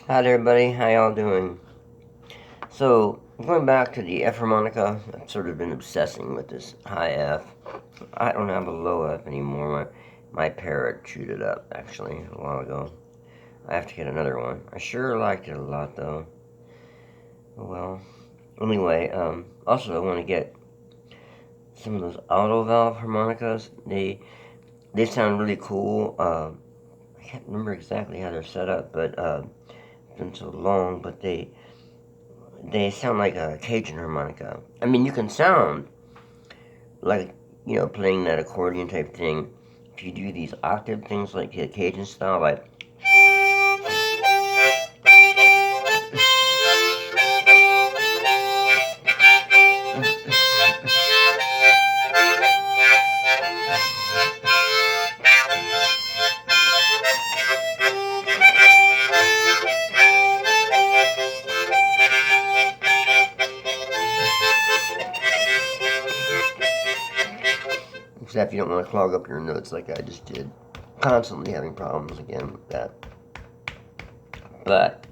Hi there, everybody. How y'all doing? So, going back to the F harmonica, I've sort of been obsessing with this high F. I don't have a low F anymore. My parrot chewed it up, actually, a while ago. I have to get another one. I sure liked it a lot, though. Oh, well, anyway, also I want to get some of those auto valve harmonicas. They sound really cool. I can't remember exactly how they're set up, but it's been so long. But they sound like a Cajun harmonica. I mean, you can sound like, playing that accordion type thing if you do these octave things like the Cajun style, like. Except you don't want to clog up your notes like I just did. Constantly having problems again with that. But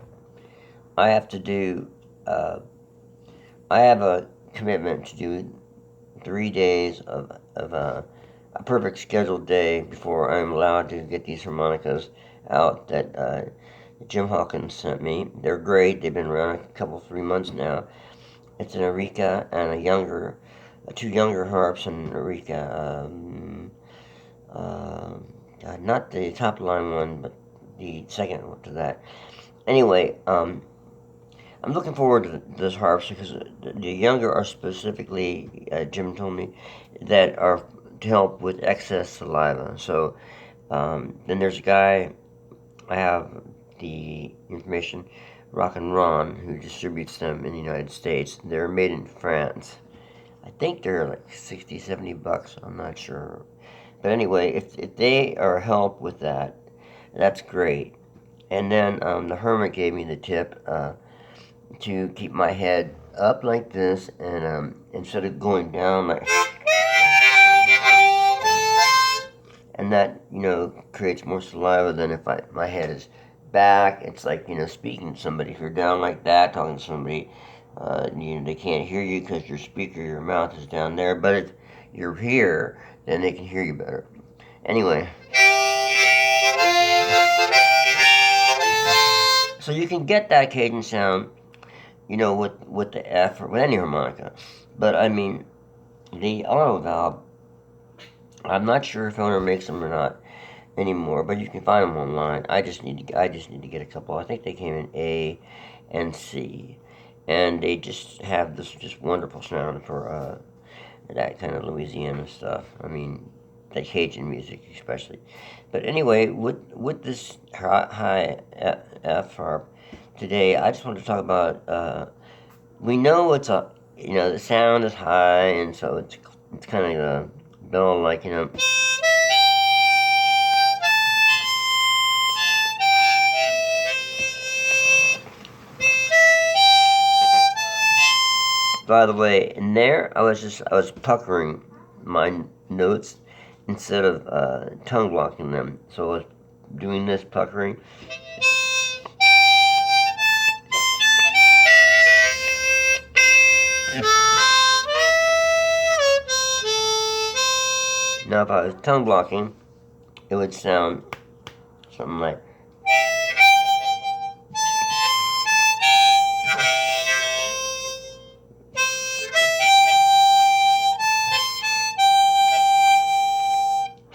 I have to do, I have a commitment to do 3 days of a perfect scheduled day before I'm allowed to get these harmonicas out that Jim Hawkins sent me. They're great. They've been around a couple, 3 months now. It's an Erika and two younger harps, and Erika, not the top line one, but the second one to that. Anyway, I'm looking forward to those harps because the younger are specifically, Jim told me, that are to help with excess saliva. So then there's a guy, I have the information, Rock and Ron, who distributes them in the United States. They're made in France. I think they're like 60, 70 bucks. I'm not sure. But anyway, if they are a help with that, that's great. And then the hermit gave me the tip to keep my head up like this, and instead of going down like, and that creates more saliva than if my head is back. It's like speaking to somebody. If you're down like that, talking to somebody, they can't hear you because your mouth is down there. But if you're here, then they can hear you better. Anyway, so you can get that Cajun sound, with the F or with any harmonica. But I mean, the auto valve, I'm not sure if owner makes them or not anymore, but you can find them online. I just need to get a couple. I think they came in A and C, and they just have this just wonderful sound for that kind of Louisiana stuff. I mean, the Cajun music especially. But anyway, with this high F harp today, I just want to talk about. We know it's a the sound is high, and so it's kind of a bell like By the way, in there, I was puckering my notes instead of tongue blocking them. So I was doing this puckering. Now, if I was tongue blocking, it would sound something like.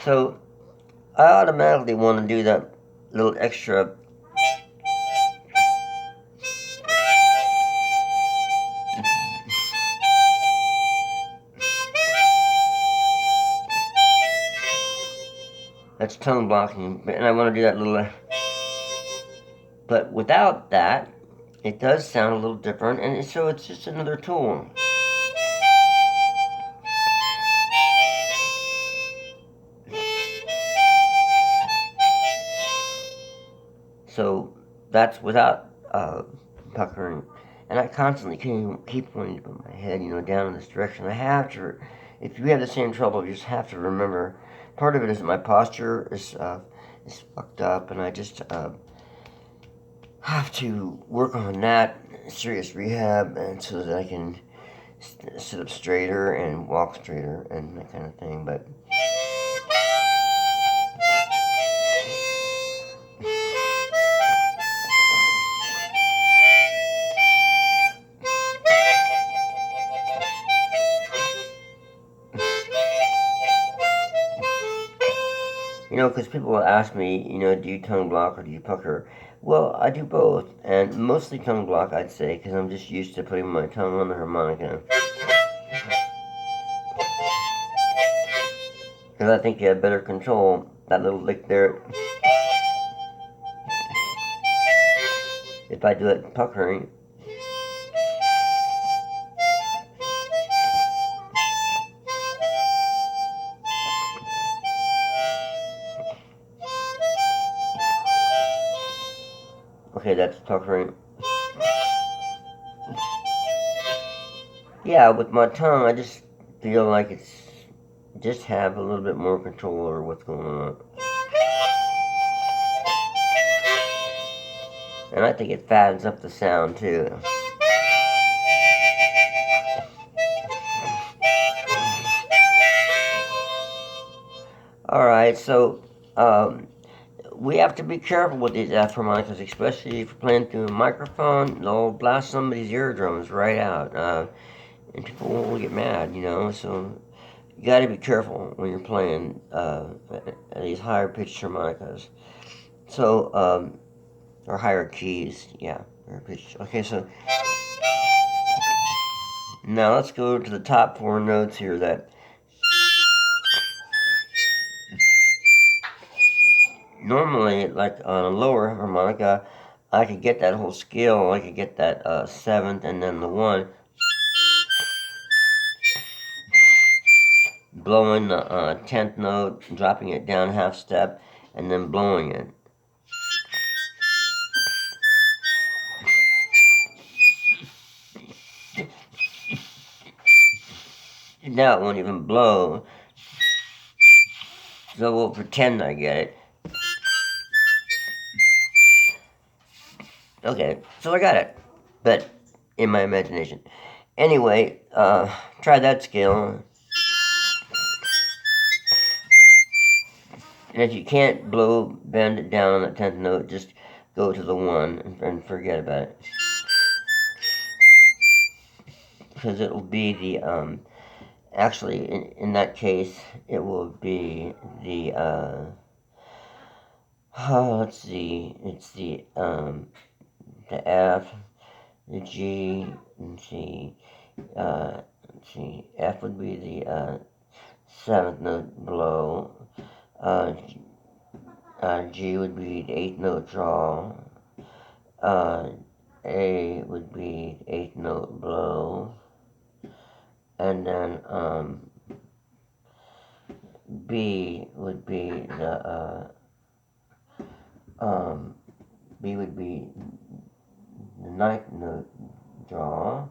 So I automatically want to do that little extra. That's tongue blocking, and I want to do that little. But without that, it does sound a little different, and so it's just another tool. So that's without puckering. And I constantly keep wanting to put my head, down in this direction. I have to. If you have the same trouble, you just have to remember. Part of it is my posture is fucked up, and have to work on that serious rehab, and so that I can sit up straighter and walk straighter and that kind of thing. But because people will ask me, do you tongue block or do you pucker? Well, I do both, and mostly tongue block, I'd say, because I'm just used to putting my tongue on the harmonica. Because I think you have better control. That little lick there, if I do it puckering. Okay, that's puckering. Yeah, with my tongue, I just feel like it's just have a little bit more control over what's going on. And I think it fattens up the sound too. Alright, so we have to be careful with these F harmonicas, especially if you're playing through a microphone. They'll blast somebody's eardrums right out, and people will get mad, so you gotta be careful when you're playing these higher pitched harmonicas. So, or higher keys, yeah, higher pitched. Okay, so now let's go to the top four notes here that normally, like on a lower harmonica, I could get that whole scale. I could get that seventh and then the one, blowing the 10th note, dropping it down half step, and then blowing it. Now it won't even blow, so we'll pretend I get it. Okay, so I got it, but in my imagination. Anyway, try that scale. And if you can't bend it down on that 10th note, just go to the 1 and forget about it. Because it'll be the, actually, in that case, it will be the, let's see, it's the F, the G, let's see, F would be the 7th note blow, G would be the 8th note draw, A would be the 8th note blow, and then B would be the B would be the 9th note draw,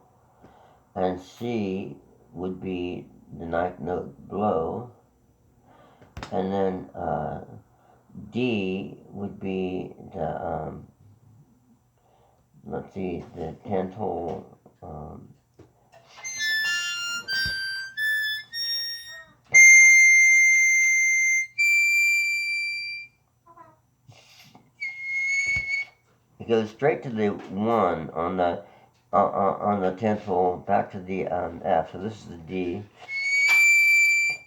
and C would be the 9th note blow, and then D would be the let's see, the 10th hole. It goes straight to the 1 on the 10th hole, back to the F. So this is the D,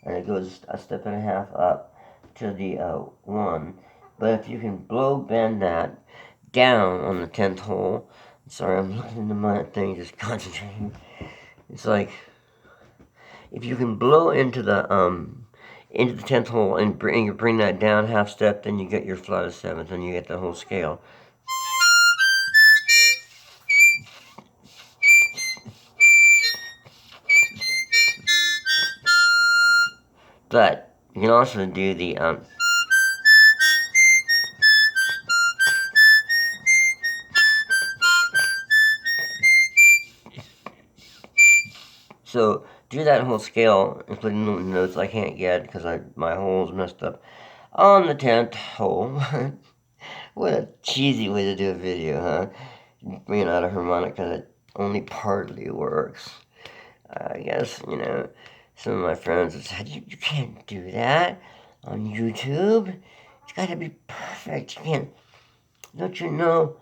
and it goes a step and a half up to the 1. But if you can bend that down on the 10th hole, sorry, I'm looking into my thing, just concentrating. It's like, if you can blow into the 10th hole and bring that down half step, then you get your flat of 7th, and you get the whole scale. But you can also do the so do that whole scale, including the notes I can't get because my hole's messed up on the 10th hole. What a cheesy way to do a video, huh? Bringing out a harmonica that only partly works. I guess, some of my friends have said, you can't do that on YouTube. It's got to be perfect. You can't, don't you know?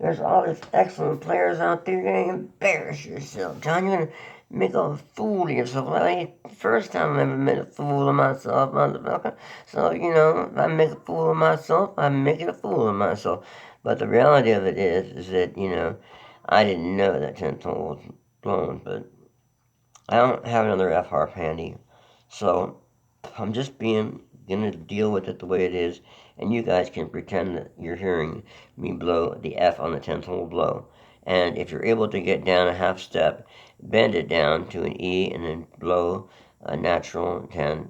There's all these excellent players out there. You're going to embarrass yourself, John. You're going to make a fool of yourself. Well, the first time I ever made a fool of myself, motherfucker. So, if I make a fool of myself, I'm making a fool of myself. But the reality of it is that, I didn't know that 10th hole was blown, but I don't have another F harp handy. So, I'm just gonna deal with it the way it is, and you guys can pretend that you're hearing me blow the F on the 10th hole blow. And if you're able to get down a half step, bend it down to an E and then blow a natural 10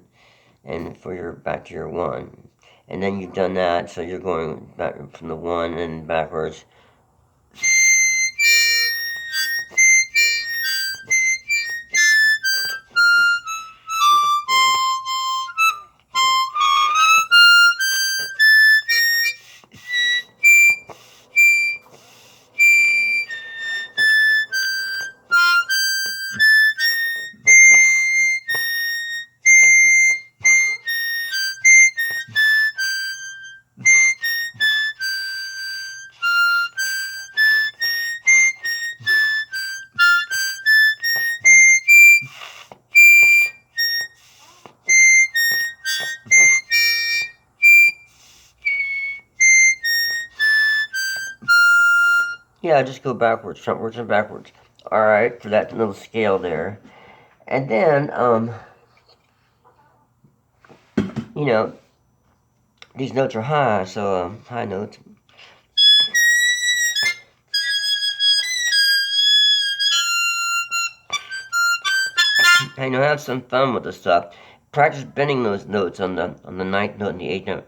and for your back to your 1. And then you've done that, so you're going back from the 1 and backwards. Yeah, just go backwards, frontwards and backwards. Alright, for that little scale there. And then, these notes are high, so high notes. And you'll have some fun with this stuff. Practice bending those notes on the ninth note and the 8th note.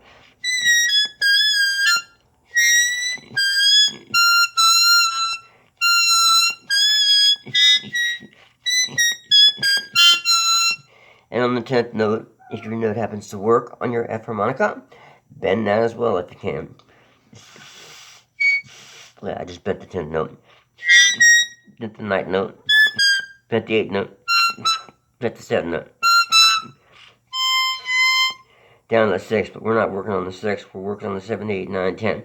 And on the 10th note, if your note happens to work on your F harmonica, bend that as well if you can. Yeah, I just bent the 10th note. Bent the 9th note. Bent the 8th note. Bent the 7th note. Down to the 6th, but we're not working on the 6th. We're working on the 7, 8, 9, 10.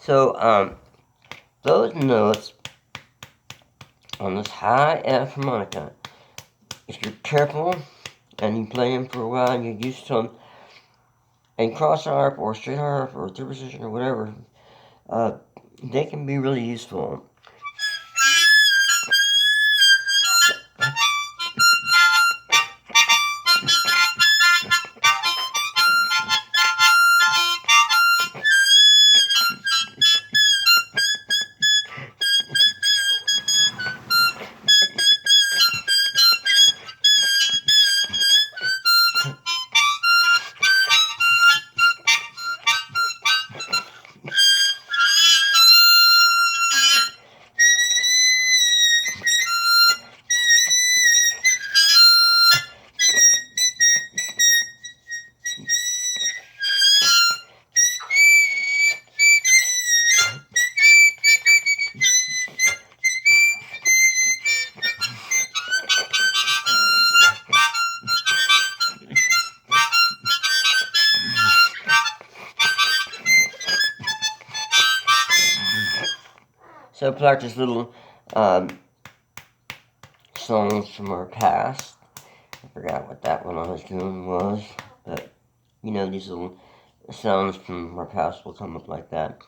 So, those notes on this high F harmonica, if you're careful and you play them for a while and you're used to them, and cross harp or straight harp or third position or whatever, they can be really useful. So practice little songs from our past. I forgot what that one I was doing was, but these little sounds from our past will come up like that.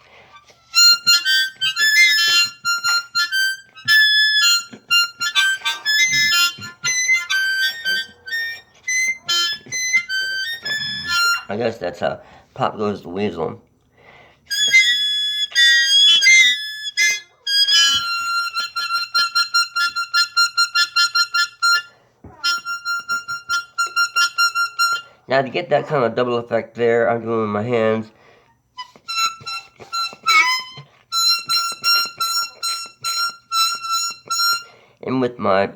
I guess that's how Pop Goes the Weasel. Now to get that kind of double effect there, I'm doing with my hands. And with my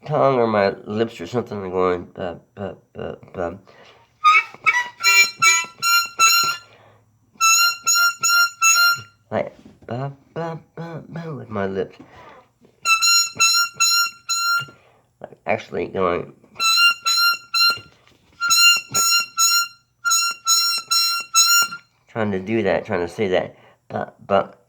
tongue or my lips or something, I'm going like with my lips, like actually going. Trying to do that, trying to say that, but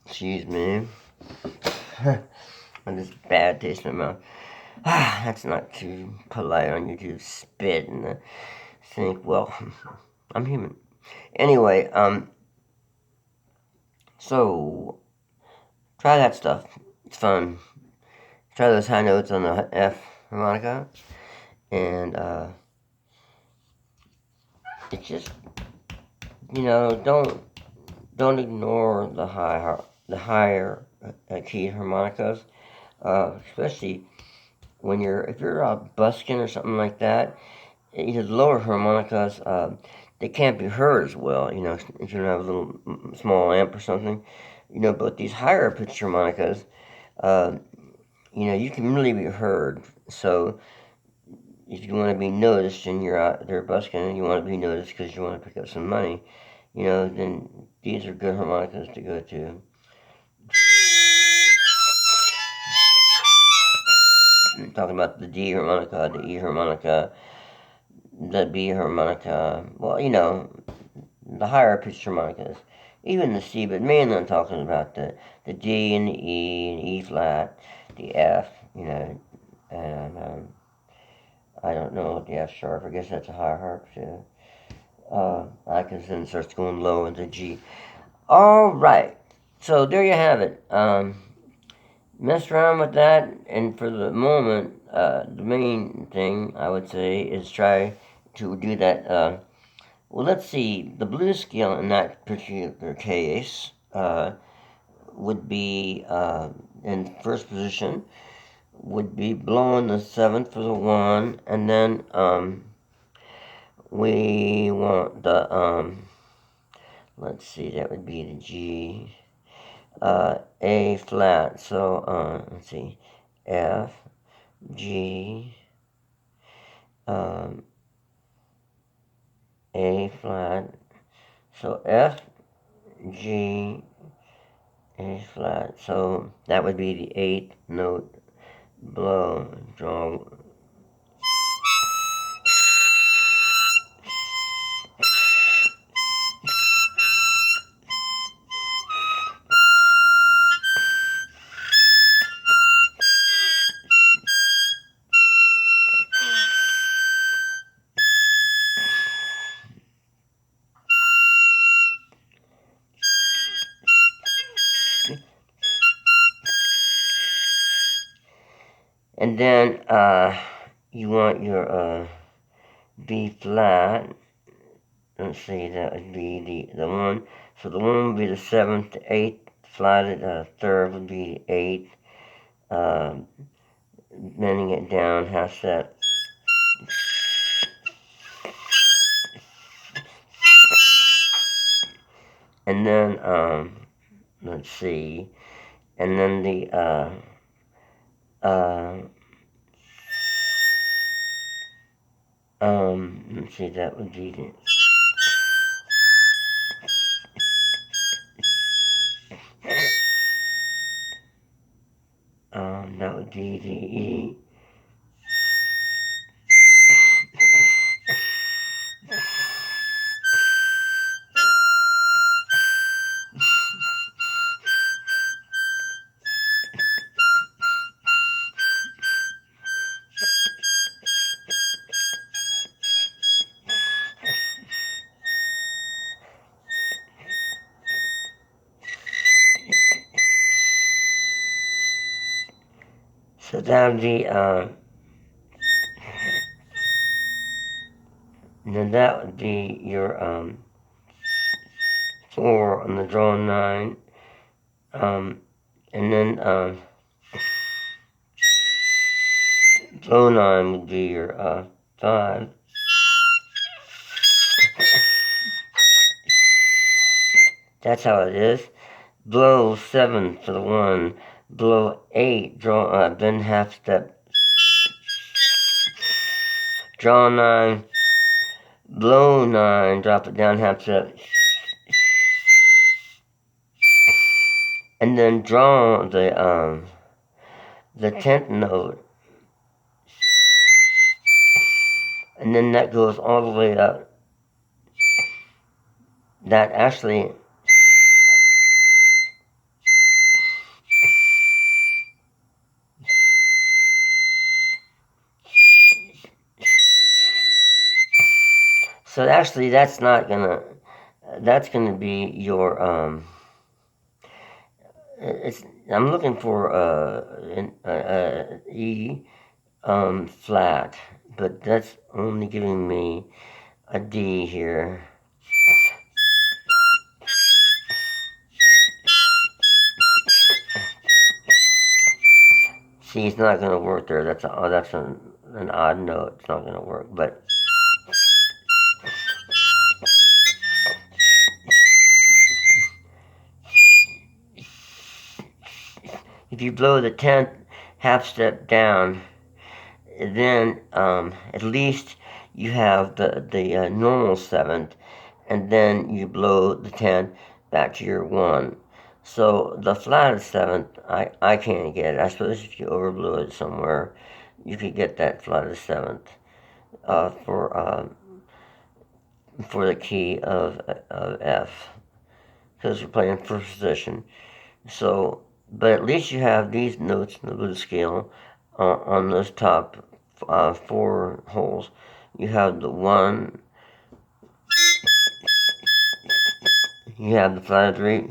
excuse me. And this bad taste in my mouth. That's not too polite on you to spit and think, well, I'm human. Anyway, so try that stuff. It's fun. Try those high notes on the F harmonica, and it's just, don't ignore the higher key harmonicas, especially if you're busking or something like that. The lower harmonicas, they can't be heard as well, if you don't have a little small amp or something, but these higher pitched harmonicas, uh, you can really be heard. So if you want to be noticed and you're out there busking and you want to be noticed because you want to pick up some money, then these are good harmonicas to go to. I'm talking about the D harmonica, the E harmonica, the B harmonica, well, the higher pitched harmonicas, even the C, but mainly I'm talking about the D and the E and E flat, the F, and I don't know the F sharp. I guess that's a higher harp too. I can then starts going low into G. All right, so there you have it. Mess around with that, and for the moment, the main thing I would say is try to do that. Well, let's see. The blues scale in that particular case would be in first position. Would be blowing the seventh for the one, and then we want the let's see, that would be the G, A flat. So let's see, F, G, A flat. So F, G, A flat. So that would be the eighth note blow. Draw. And then you want your B flat. Let's see, that would be the one. So the one would be the seventh, the eighth flatted, third would be the eighth, bending it down half step. And then, let's see, and then let's see, that would be the E. So that would be, then that would be your 4 on the draw 9, and then blow 9 would be your 5. That's how it is. Blow 7 for the 1, blow 8, draw, then half step, draw 9, blow 9, drop it down half step, and then draw the 10th note, and then that goes all the way up. That actually, so actually that's gonna be your, I'm looking for an E flat, but that's only giving me a D here. See, it's not going to work there. That's an odd note. It's not going to work. But if you blow the 10th half step down, then at least you have the normal 7th, and then you blow the 10th back to your 1. So the flatted 7th, I can't get it. I suppose if you overblew it somewhere, you could get that flatted 7th for the key of F, because we're playing first position. So, but at least you have these notes in the blues scale on those top 4 holes. You have the 1, you have the flat 3,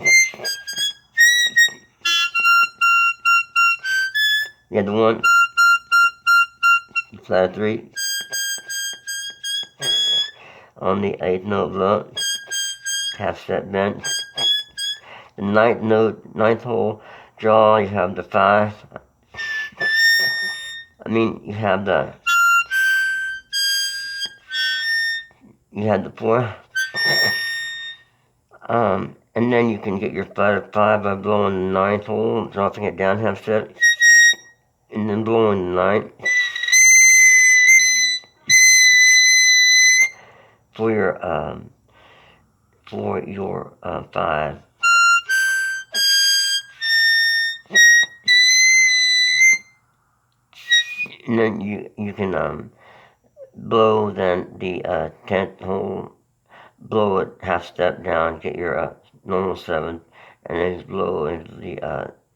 you have the 1, the flat 3, on the 8th note blow, half step bend. The 9th note, 9th hole draw, you have the 5. You have the 4. And then you can get your flat 5 by blowing the 9th hole, dropping it down half step, and then blowing the 9th for your 5. And then you can blow then the 10th hole, blow it half step down, get your normal 7th, and then just blow into the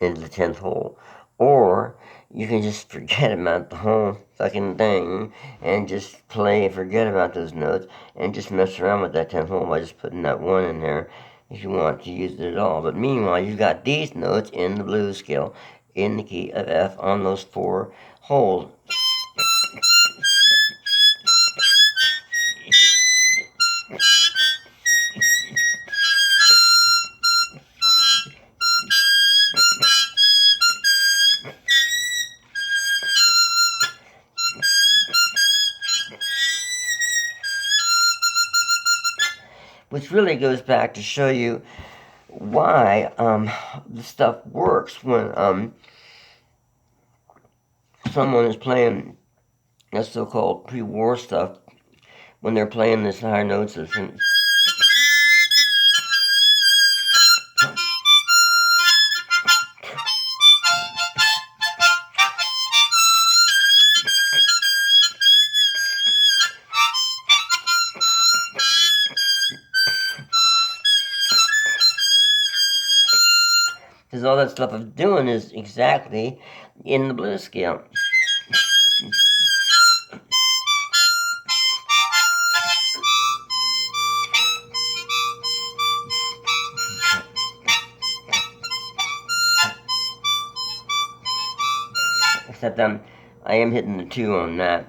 10th hole. Or you can just forget about the whole fucking thing and just forget about those notes and just mess around with that 10th hole by just putting that 1 in there if you want to use it at all. But meanwhile, you've got these notes in the blues scale in the key of F on those 4 holes. which really goes back to show you why the stuff works when someone is playing that so-called pre-war stuff, when they're playing this higher notes of because all that stuff I'm doing is exactly in the blues scale. Except I am hitting the 2 on that.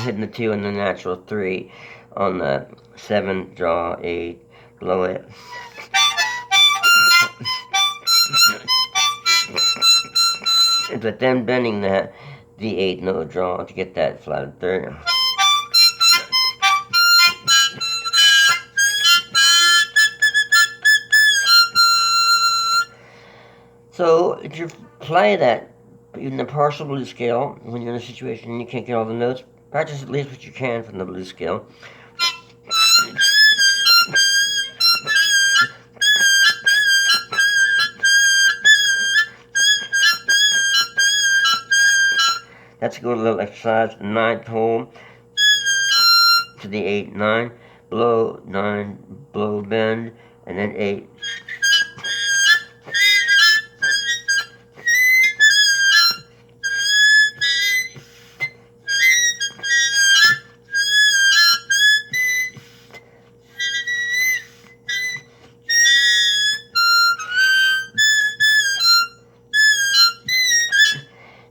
Hitting the 2 and the natural 3 on the 7, draw 8, blow it. But then bending the 8 note draw to get that flatted third. So if you play that in the partial blues scale, when you're in a situation and you can't get all the notes, practice at least what you can from the blues scale. That's a good little exercise. 9th hole to the 8, 9, blow, 9, blow, bend, and then 8.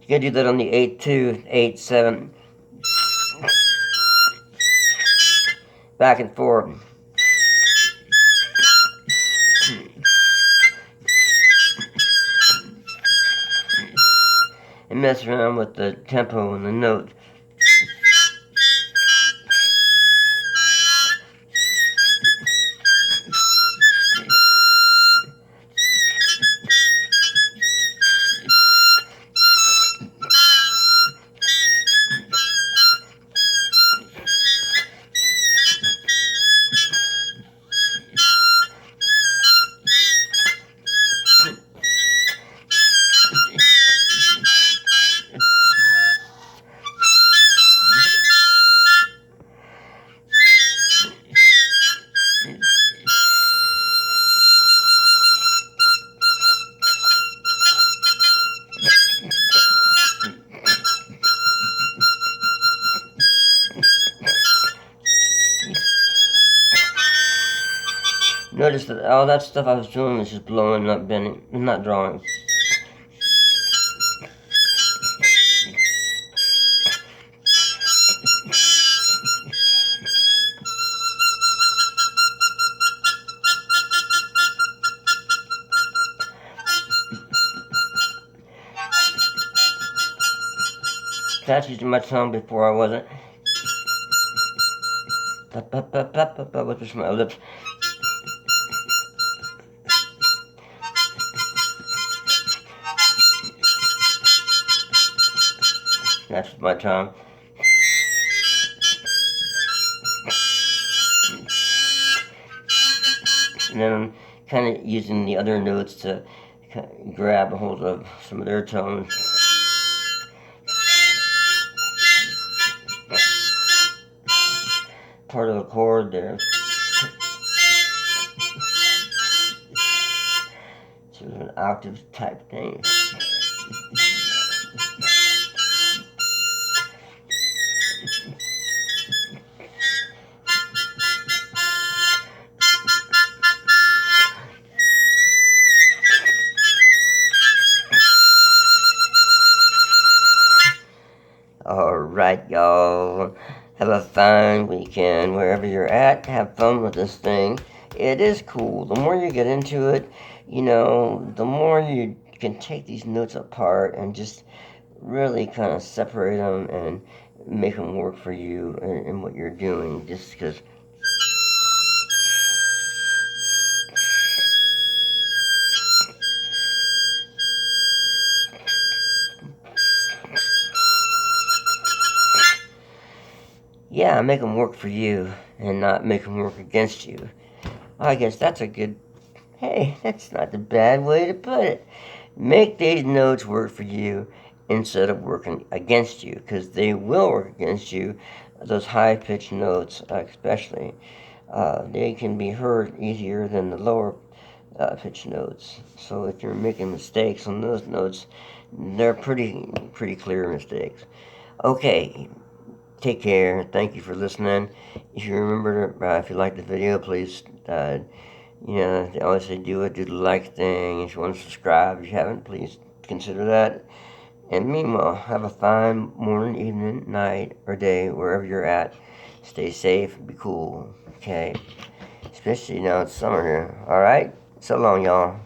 You gotta do that on the 8, 2, 8, 7. Back and forth. And mess around with the tempo and the notes. Notice that all that stuff I was doing was just blowing, not bending, not drawing. That's using my tongue before I wasn't. With just my lips. That's with my tongue. And then I'm kind of using the other notes to grab a hold of some of their tones. Part of a chord there. So an octave type thing. Alright, y'all. Have a fine weekend wherever you're at. Have fun with this thing. It is cool. The more you get into it, the more you can take these notes apart and just really kind of separate them and make them work for you and what you're doing. Just because. Yeah, make them work for you and not make them work against you. I guess that's a good. Hey, that's not the bad way to put it. Make these notes work for you instead of working against you, because they will work against you. Those high pitched notes, especially, they can be heard easier than the lower pitched notes. So if you're making mistakes on those notes, they're pretty clear mistakes. Okay, take care. Thank you for listening. If you remember, if you liked the video, please, they always say do the like thing. If you want to subscribe, if you haven't, please consider that. And meanwhile, have a fine morning, evening, night, or day, wherever you're at. Stay safe, be cool, okay? Especially now it's summer here. Alright? So long, y'all.